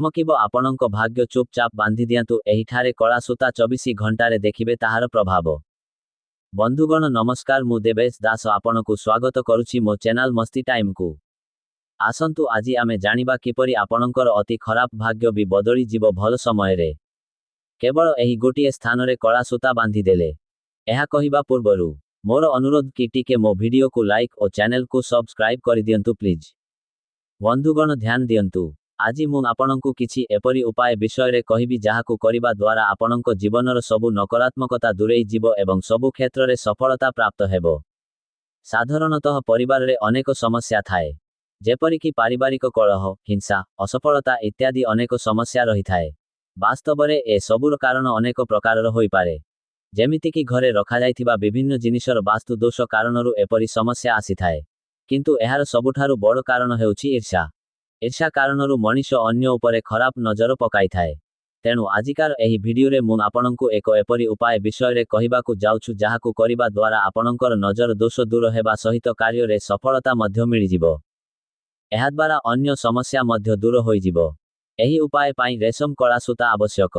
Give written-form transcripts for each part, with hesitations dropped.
ଚମକିବ ଆପଣଙ୍କ ଭାଗ୍ୟ ଚୁପଚାପ ବାନ୍ଧି ଦିଅନ୍ତୁ ଏହିଠାରେ କଳା ସୂତା 24 ଘଣ୍ଟାରେ ଦେଖିବେ ତାହାର ପ୍ରଭାବ। ବନ୍ଧୁଗଣ ନମସ୍କାର, ମୁଁ ଦେବେଶ ଦାସ ଆପଣଙ୍କୁ ସ୍ୱାଗତ କରୁଛି ମୋ ଚ୍ୟାନେଲ ମସ୍ତି ଟାଇମକୁ। ଆସନ୍ତୁ ଆଜି ଆମେ ଜାଣିବା କିପରି ଆପଣଙ୍କର ଅତି ଖରାପ ଭାଗ୍ୟ ବି ବଦଳି ଯିବ ଭଲ ସମୟରେ। କେବଳ ଏହି ଗୋଟିଏ ସ୍ଥାନରେ କଳା ସୂତା ବାନ୍ଧିଦେଲେ। ଏହା କହିବା ପୂର୍ବରୁ ମୋର ଅନୁରୋଧ କି ଟିକେ ମୋ ଭିଡିଓକୁ ଲାଇକ୍ ଓ ଚ୍ୟାନେଲକୁ ସବସ୍କ୍ରାଇବ କରିଦିଅନ୍ତୁ ପ୍ଲିଜ। ବନ୍ଧୁଗଣ ଧ୍ୟାନ ଦିଅନ୍ତୁ। ଆଜି ମୁଁ ଆପଣଙ୍କୁ କିଛି ଏପରି ଉପାୟ ବିଷୟରେ କହିବି ଯାହାକୁ କରିବା ଦ୍ୱାରା ଆପଣଙ୍କ ଜୀବନର ସବୁ ନକାରାତ୍ମକତା ଦୂରେଇ ଯିବ ଏବଂ ସବୁ କ୍ଷେତ୍ରରେ ସଫଳତା ପ୍ରାପ୍ତ ହେବ। ସାଧାରଣତଃ ପରିବାରରେ ଅନେକ ସମସ୍ୟା ଥାଏ, ଯେପରିକି ପାରିବାରିକ କଳହ, ହିଂସା, ଅସଫଳତା ଇତ୍ୟାଦି ଅନେକ ସମସ୍ୟା ରହିଥାଏ। ବାସ୍ତବରେ ଏ ସବୁର କାରଣ ଅନେକ ପ୍ରକାରର ହୋଇପାରେ, ଯେମିତିକି ଘରେ ରଖାଯାଇଥିବା ବିଭିନ୍ନ ଜିନିଷର ବାସ୍ତୁ ଦୋଷ କାରଣରୁ ଏପରି ସମସ୍ୟା ଆସିଥାଏ। କିନ୍ତୁ ଏହାର ସବୁଠାରୁ ବଡ଼ କାରଣ ହେଉଛି ଈର୍ଷା। ଈର୍ଷା କାରଣରୁ ମଣିଷ ଅନ୍ୟ ଉପରେ ଖରାପ ନଜର ପକାଇଥାଏ। ତେଣୁ ଆଜିକାର ଏହି ଭିଡିଓରେ ମୁଁ ଆପଣଙ୍କୁ ଏକ ଏପରି ଉପାୟ ବିଷୟରେ କହିବାକୁ ଯାଉଛୁ ଯାହାକୁ କରିବା ଦ୍ୱାରା ଆପଣଙ୍କର ନଜର ଦୋଷ ଦୂର ହେବା ସହିତ କାର୍ଯ୍ୟରେ ସଫଳତା ମଧ୍ୟ ମିଳିଯିବ। ଏହାଦ୍ୱାରା ଅନ୍ୟ ସମସ୍ୟା ମଧ୍ୟ ଦୂର ହୋଇଯିବ। ଏହି ଉପାୟ ପାଇଁ ରେଶମ କଳା ସୂତା ଆବଶ୍ୟକ।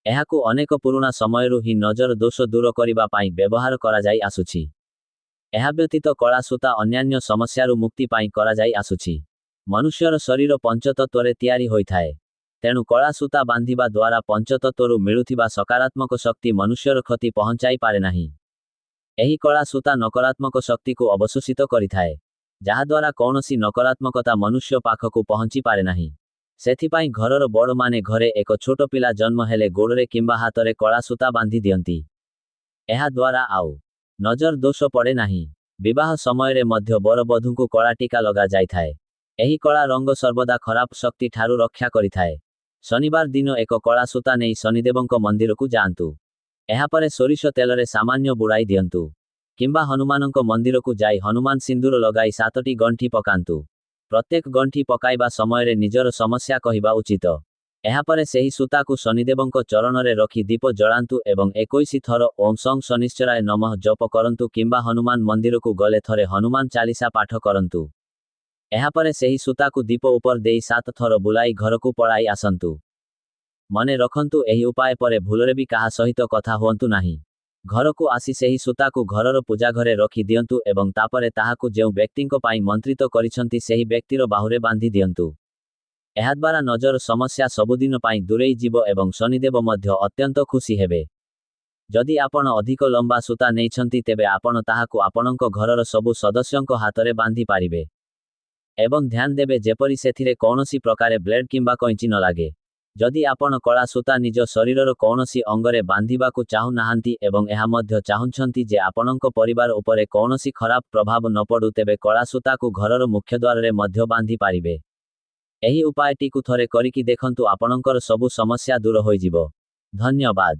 ଏହାକୁ ଅନେକ ପୁରୁଣା ସମୟରୁ ହିଁ ନଜର ଦୋଷ ଦୂର କରିବା ପାଇଁ ବ୍ୟବହାର କରାଯାଇ ଆସୁଛି। ଏହା ବ୍ୟତୀତ କଳା ସୂତା ଅନ୍ୟାନ୍ୟ ସମସ୍ୟାରୁ ମୁକ୍ତି ପାଇଁ କରାଯାଇ ଆସୁଛି। ମନୁଷ୍ୟର ଶରୀର ପଞ୍ଚତତ୍ତ୍ୱରେ ତିଆରି ହୋଇଥାଏ। ତେଣୁ କଳା ସୂତା ବାନ୍ଧିବା ଦ୍ୱାରା ପଞ୍ଚତତ୍ତ୍ୱରୁ ମିଳୁଥିବା ସକାରାତ୍ମକ ଶକ୍ତି ମନୁଷ୍ୟର କ୍ଷତି ପହଞ୍ଚାଇ ପାରେ ନାହିଁ। ଏହି କଳା ସୂତା ନକାରାତ୍ମକ ଶକ୍ତିକୁ ଅବଶୋଷିତ କରିଥାଏ, ଯାହାଦ୍ୱାରା କୌଣସି ନକାରାତ୍ମକତା ମନୁଷ୍ୟ ପାଖକୁ ପହଞ୍ଚି ପାରେ ନାହିଁ। ସେଥିପାଇଁ ଘରର ବଡ଼ମାନେ ଘରେ ଏକ ଛୋଟ ପିଲା ଜନ୍ମ ହେଲେ ଗୋଡ଼ରେ କିମ୍ବା ହାତରେ କଳା ସୂତା ବାନ୍ଧି ଦିଅନ୍ତି। ଏହା ଦ୍ୱାରା ଆଉ ନଜର ଦୋଷ ପଡ଼େ ନାହିଁ। ବିବାହ ସମୟରେ ମଧ୍ୟ ବରବଧୂଙ୍କୁ କଳା ଟୀକା ଲଗାଯାଇଥାଏ। ଏହି କଳା ରଙ୍ଗ ସର୍ବଦା ଖରାପ ଶକ୍ତି ଠାରୁ ରକ୍ଷା କରିଥାଏ। ଶନିବାର ଦିନ ଏକ କଳା ସୂତା ନେଇ ଶନିଦେବଙ୍କ ମନ୍ଦିରକୁ ଯାଆନ୍ତୁ। ଏହାପରେ ସୋରିଷ ତେଲରେ ସାମାନ୍ୟ ବୁଡ଼ାଇ ଦିଅନ୍ତୁ। କିମ୍ବା ହନୁମାନଙ୍କ ମନ୍ଦିରକୁ ଯାଇ ହନୁମାନ ସିନ୍ଦୁର ଲଗାଇ 7ଟି ଗଣ୍ଠି ପକାନ୍ତୁ। ପ୍ରତ୍ୟେକ ଗଣ୍ଠି ପକାଇବା ସମୟରେ ନିଜର ସମସ୍ୟା କହିବା ଉଚିତ। ଏହାପରେ ସେହି ସୂତାକୁ ଶନିଦେବଙ୍କ ଚରଣରେ ରଖି ଦୀପ ଜଳାନ୍ତୁ ଏବଂ 21 ଥର ଓଁ ସଂ ଶନିଶ୍ଚରାୟ ନମଃ ଜପ କରନ୍ତୁ କିମ୍ବା ହନୁମାନ ମନ୍ଦିରକୁ ଗଲେ ଥରେ ହନୁମାନ ଚାଳିଶା ପାଠ କରନ୍ତୁ। ଏହାପରେ ସେହି ସୂତାକୁ ଦୀପ ଉପର ଦେଇ 7 ଥର ବୁଲାଇ ଘରକୁ ପଳାଇ ଆସନ୍ତୁ। ମନେ ରଖନ୍ତୁ, ଏହି ଉପାୟ ପରେ ଭୁଲରେ ବି କାହା ସହିତ କଥା ହୁଅନ୍ତୁ ନାହିଁ। ଘରକୁ ଆସି ସେହି ସୂତାକୁ ଘରର ପୂଜାଘରେ ରଖି ଦିଅନ୍ତୁ ଏବଂ ତାପରେ ତାହାକୁ ଯେଉଁ ବ୍ୟକ୍ତିଙ୍କ ପାଇଁ ମନ୍ତ୍ରିତ କରିଛନ୍ତି ସେହି ବ୍ୟକ୍ତିର ବାହୁରେ ବାନ୍ଧି ଦିଅନ୍ତୁ। ଏହାଦ୍ୱାରା ନଜର ସମସ୍ୟା ସବୁଦିନ ପାଇଁ ଦୂରେଇ ଯିବ ଏବଂ ଶନିଦେବ ମଧ୍ୟ ଅତ୍ୟନ୍ତ ଖୁସି ହେବେ। ଯଦି ଆପଣ ଅଧିକ ଲମ୍ବା ସୂତା ନେଇଛନ୍ତି ତେବେ ଆପଣ ତାହାକୁ ଆପଣଙ୍କ ଘରର ସବୁ ସଦସ୍ୟଙ୍କ ହାତରେ ବାନ୍ଧି ପାରିବେ। ଏବଂ ଧ୍ୟାନ ଦେବେ ଯେପରି ସେଥିରେ କୌଣସି ପ୍ରକାରେ ବ୍ଲେଡ୍ କିମ୍ବା କଇଞ୍ଚି ନ ଲାଗେ। ଯଦି ଆପଣ କଳା ସୂତା ନିଜ ଶରୀରର କୌଣସି ଅଙ୍ଗରେ ବାନ୍ଧିବାକୁ ଚାହୁଁନାହାନ୍ତି ଏବଂ ଏହା ମଧ୍ୟ ଚାହୁଁଛନ୍ତି ଯେ ଆପଣଙ୍କ ପରିବାର ଉପରେ କୌଣସି ଖରାପ ପ୍ରଭାବ ନ ପଡ଼ୁ ତେବେ କଳା ସୂତାକୁ ଘରର ମୁଖ୍ୟଦ୍ୱାରରେ ମଧ୍ୟ ବାନ୍ଧି ପାରିବେ। ଏହି ଉପାୟଟିକୁ ଥରେ କରିକି ଦେଖନ୍ତୁ, ଆପଣଙ୍କର ସବୁ ସମସ୍ୟା ଦୂର ହୋଇଯିବ। ଧନ୍ୟବାଦ।